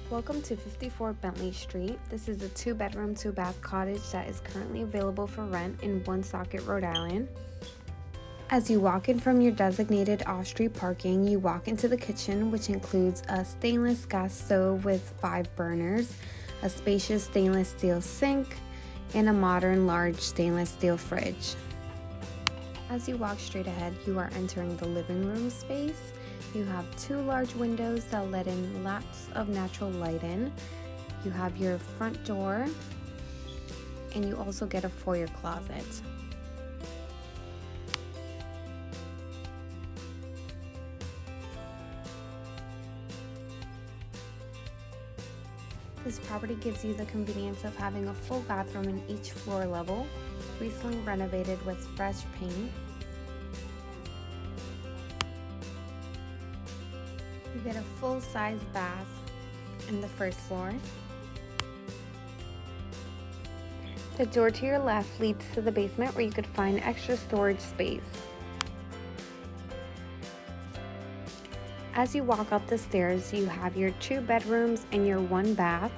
Welcome to 54 Bentley Street. This is a 2-bedroom, 2-bath cottage that is currently available for rent in Woonsocket, Rhode Island. As you walk in from your designated off-street parking, you walk into the kitchen, which includes a stainless gas stove with 5 burners, a spacious stainless steel sink, and a modern large stainless steel fridge. As you walk straight ahead, you are entering the living room space. You have 2 large windows that let in lots of natural light in. You have your front door, and you also get a foyer closet. This property gives you the convenience of having a full bathroom in each floor level, recently renovated with fresh paint. You get a full-size bath in the first floor. The door to your left leads to the basement where you could find extra storage space. As you walk up the stairs, you have your 2 bedrooms and your 1 bath.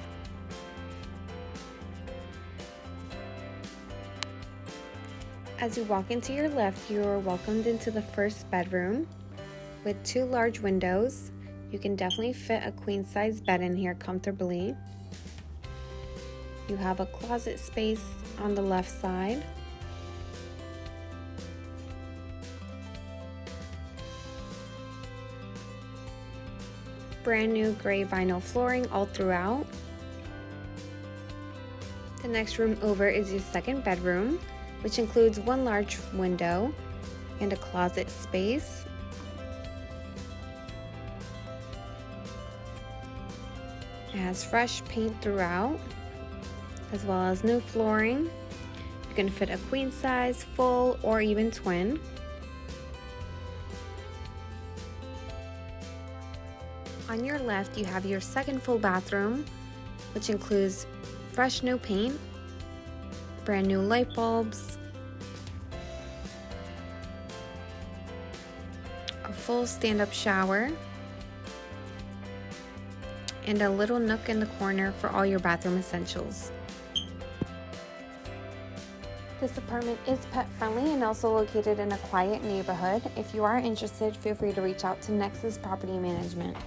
As you walk into your left, you are welcomed into the first bedroom with 2 large windows. You can definitely fit a queen-size bed in here comfortably. You have a closet space on the left side. Brand new gray vinyl flooring all throughout. The next room over is your second bedroom, which includes 1 large window and a closet space. It has fresh paint throughout, as well as new flooring. You can fit a queen size, full, or even twin. On your left, you have your second full bathroom, which includes fresh new paint, brand new light bulbs, a full stand-up shower, and a little nook in the corner for all your bathroom essentials. This apartment is pet friendly and also located in a quiet neighborhood. If you are interested, feel free to reach out to Nexus Property Management.